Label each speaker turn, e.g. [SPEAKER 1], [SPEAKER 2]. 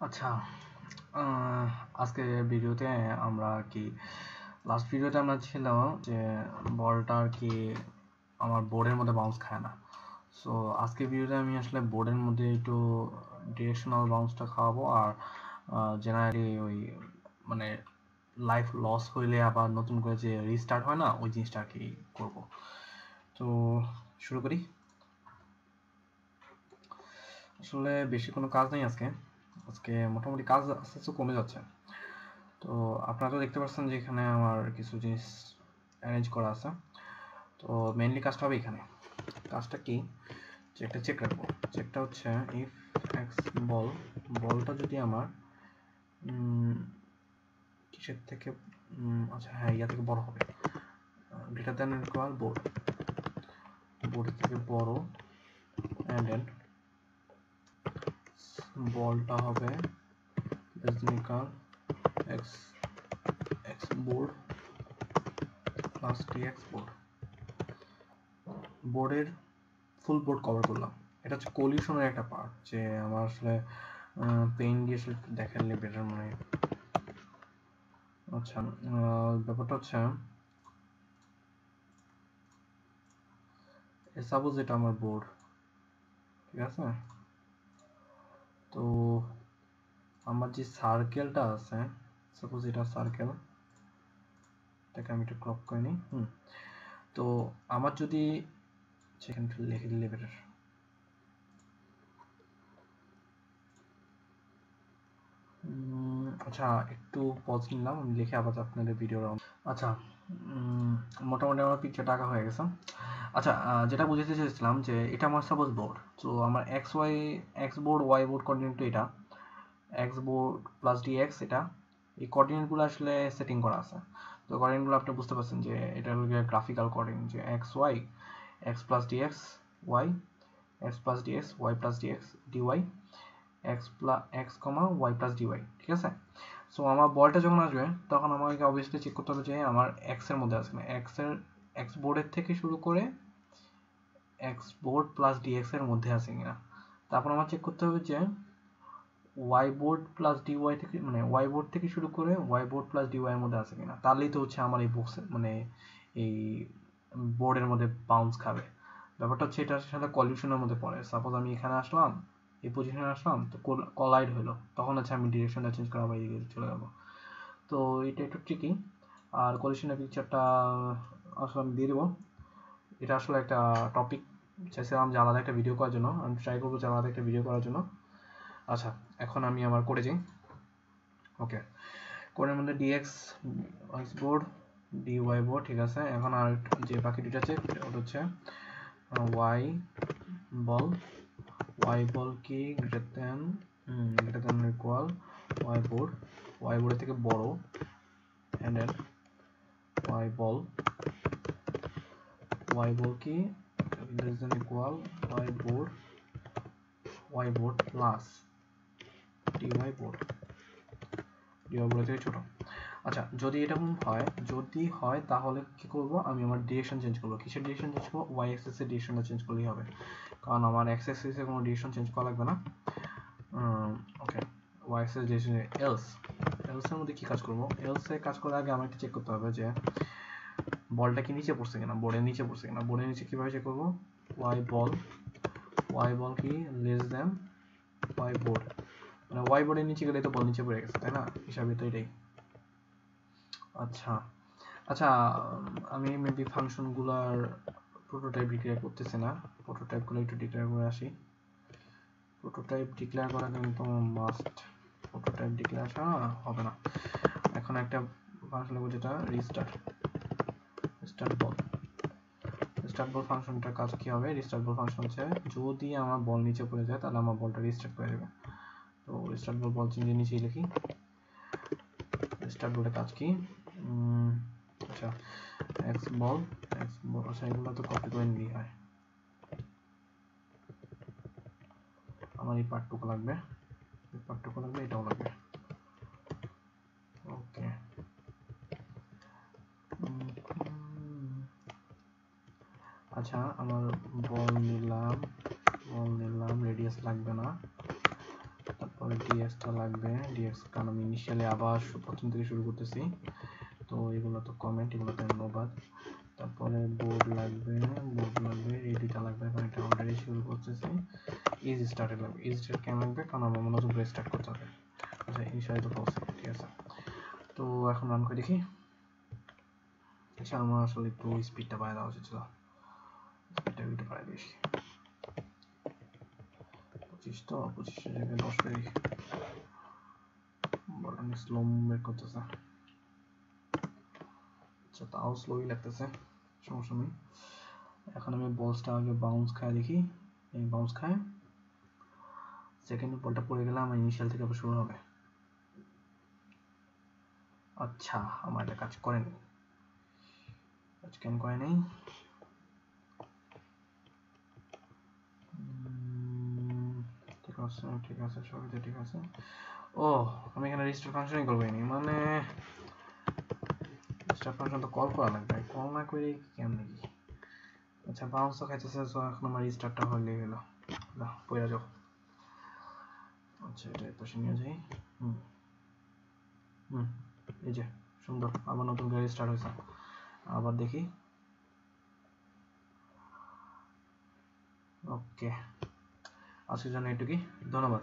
[SPEAKER 1] আচ্ছা, আজকে ভিডিওতে আমরা কি লাস্ট ভিডিওতে আমরা ছিল যে বলটা আর কি আমার বোর্ডের মধ্যে বাউন্স খায় না। সো আজকে ভিডিওতে আমি আসলে বোর্ডের মধ্যে একটু ডিরেকশনাল বাউন্সটা খাওয়াবো আর জেনারেলি ওই মানে লাইফ লস হইলে আবার নতুন করে যে রিস্টার্ট হয় না ওই জিনিসটা আর কি করবো। তো শুরু করি। আসলে বেশি কোনো কাজ নেই আজকে মোটামুটি কাজ আস্তে আস্তে কমে যাচ্ছে। তো আপনারা তো দেখতে পাচ্ছেন যে এখানে আমার কিছু জিনিস অ্যারেঞ্জ করা আছে। তো মেইনলি কাজটা হবে এখানে। কাজটা কি, যে একটা চেক রাখবো। চেকটা হচ্ছে ইফ এক্স বলটা যদি আমার কিসের থেকে আচ্ছা হ্যাঁ ইয়া থেকে বড় হবে, গ্রেটার দ্যান ইকুয়াল বোর্ডের থেকে বড়, অ্যান্ড দেন বলটা হবে less than equal x board plus TX বোর্ডের ফুল বোর্ড কভার করলাম। এটা হচ্ছে কলিউশনের একটা পার্ট, যে আমার আসলে পেইন দিয়ে আসলে দেখালে বেটার মনে হয়। আচ্ছা, ব্যাপারটা হচ্ছে সাপোজ এটা আমার বোর্ড, ঠিক আছে? তো আমার যে সার্কেলটা আছে, সাপোজ এটা সার্কেল, এটাকে আমি একটু ক্রপ করে নিই। তো আমার যদি সেখানে লিখে দিলে বেটার। আচ্ছা, একটু পজ নিলাম, আমি লিখে আবার আপনাদের ভিডিও। আচ্ছা, মোটামুটি আমার পিকচারটা আঁকা হয়ে গেছে। আচ্ছা, যেটা বুঝাতে চেয়েছিলাম যে এটা আমার সাপোজ বোর্ড, তো আমার x board y board coordinate তো এটা এক্স বোর্ড প্লাস ডিএক্স, এটা এই কোঅর্ডিনেটগুলো আসলে সেটিং করা আছে। তো কোঅর্ডিনেটগুলো আপনি বুঝতে পারছেন যে এটা হলো গ্রাফিক্যাল কোঅর্ডিনেট, যে X Y, X plus D X Y, X plus D X Y plus D X D Y, X comma Y plus D Y, ঠিক আছে? সো আমার বলটা যখন আসবে তখন আমাকে অবভিয়াসলি চেক করতে হবে যে আমার এক্স এর মধ্যে আছে না, এক্স বোর্ডের থেকে শুরু করে এক্স বোর্ড প্লাস ডিএক্স এর মধ্যে আছে কিনা। তারপর আমার চেক করতে হবে যে ওয়াই বোর্ড প্লাস ডিওয়াই থেকে, মানে ওয়াই বোর্ড থেকে শুরু করে ওয়াই বোর্ড প্লাস ডিওয়াই এর মধ্যে আছে কিনা। তাহলেই তো হচ্ছে আমার এই বক্স মানে এই বোর্ডের মধ্যে বাউন্স খাবে। ব্যাপারটা হচ্ছে এটার সাথে কলিউশনের মধ্যে পড়ে। সাপোজ আমি এখানে আসলাম, এই পজিশনে আসলাম, তো কলাইড হলো, তখন হচ্ছে আমি ডিরেকশনটা চেঞ্জ করা বা এদিকে চলে যাবো। তো এটা একটু ট্রিকি। আর কলিশনের পিকচারটা আসলে আমি দিয়ে দেবো। এটা আসলে একটা টপিক চাইছিলাম যে আলাদা একটা ভিডিও করার জন্য, আমি ট্রাই করবো যে আলাদা একটা ভিডিও করার জন্য। আচ্ছা, এখন আমি আমার করে যাই। ওকে, কোডের মধ্যে dx x board, dy board, ঠিক আছে। এখন আর যে বাকি দুটো আছে ওটা হচ্ছে ওয়াই বল কি গ্রেটার দ্যান ইকুয়াল ওয়াই বোর্ডের থেকে বড়, and then y ball কি less than equal y board plus dy board থেকে ছোট। আচ্ছা, যদি এরকম হয় তাহলে কি করব, আমি আমার ডিরেকশন চেঞ্জ করব। কিসের ডিরেকশন চেঞ্জ করব? y axis এর ডিরেকশনটা চেঞ্জ করলেই হবে, কারণ আমার x axis এর কোনো ডিরেকশন চেঞ্জ করা লাগবে না। ওকে, y axis এর ডিরেকশন else এর মধ্যে কি কাজ করব? else এ কাজ করার আগে আমার একটা চেক করতে হবে যে বলটা কি নিচে পড়ছে কিনা, বোর্ডের নিচে পড়ছে কিনা। বোর্ডের নিচে কিভাবে চেক করবো? ওয়াই বল কি লেস দ্যান ওয়াই বোর্ড, মানে ওয়াই বোর্ডের নিচে গেলে তো বল নিচে পড়ে গেছে, তাই না? হিসাবে তো এটাই। আচ্ছা আচ্ছা, আমি মেবি ফাংশনগুলোর প্রোটোটাইপ ডিক্লেয়ার করতেছি না, প্রোটোটাইপগুলো একটু ডিক্লেয়ার করে আসি। প্রোটোটাইপ ডিক্লেয়ার করা কিন্তু মাস্ট, প্রোটোটাইপ ডিক্লেয়ার ছাড়া হবে না। এখন একটা ফাংশন লিখব যেটা রিস্টার্ট বল ফাংশনটার কাজ কি হবে? রিস্টার্ট বল ফাংশন হচ্ছে যদি আমার বল নিচে পড়ে যায় তাহলে আমার বলটা রিস্টার্ট করে দেবে। তো রিস্টার্ট বল চেঞ্জের নিচেই লিখি। রিস্টার্ট বলের কাজ কি? আচ্ছা, এক্স বল আচ্ছা, এগুলো তো কপি করে নিলেই হয়। আমার এই পার্টটুকু লাগবে, এটাও লাগবে। ওকে, আচ্ছা, আমার বল নিলাম, রেডিয়াস লাগবে না। তারপর তারপরে ডিএক্সটা লাগবে, ডিএক্স কারণ আমি ইনিশিয়ালি আবার প্রথম থেকে শুরু করতেছি, তো এগুলো তো কমেন্ট, এগুলো তো নোবাদ। তারপরে বোর্ড লাগবে, এই দুইটা লাগবে, কারণ এটা অলরেডি শুরু করতেছি। ইজি স্টার্টে লাগবে, ইজি স্টার্ট কেন লাগবে, কারণ আমার নতুন করে স্টার্ট করতে হবে। আচ্ছা ইনিশিয়ালি তো ফলস, ঠিক আছে। তো এখন রান করে দেখি। আচ্ছা আমার আসলে একটু স্পিডটা বাড়ায় দেওয়া উচিত ছিল, স্পিডটা একটু বাড়াই দিয়েছি। 25 তো 25 জায়গায় 10 করে দিই। বড় অনেক স্লো মুভমেন্ট করতেছে। আচ্ছা তাও স্লোই লাগতেছে, সমস্যা নেই। এখন আমি বলসটা আগে বাউন্স খায় দেখি, এই বাউন্স খায় সেকেন্ড বলটা পড়ে গেলে আমার ইনিশিয়াল থেকে আবার শুরু হবে। আচ্ছা আমার এটা কাজ করেনি, কাজ কেন করে নেই, ঠিক আছে ঠিক আছে সবই ঠিক আছে। ও আমি এখানে রেজিস্টার ফাংশনই করবো নি, মানে রেজিস্টার ফাংশন তো কল করা লাগবে, কল না করে কেমনে কি। আচ্ছা বাউন্স তো খাইতেছে, সো এখন আমার রেজিস্টারটা হলে গেল, না পড়ে যাও। আচ্ছা এটা এই পাশে নিয়ে যাই। এই যে সুন্দর, আবার নতুন করে স্টার্ট হয়েছে। আবার দেখি, ওকে আজকের জন্য এটুকুই, ধন্যবাদ।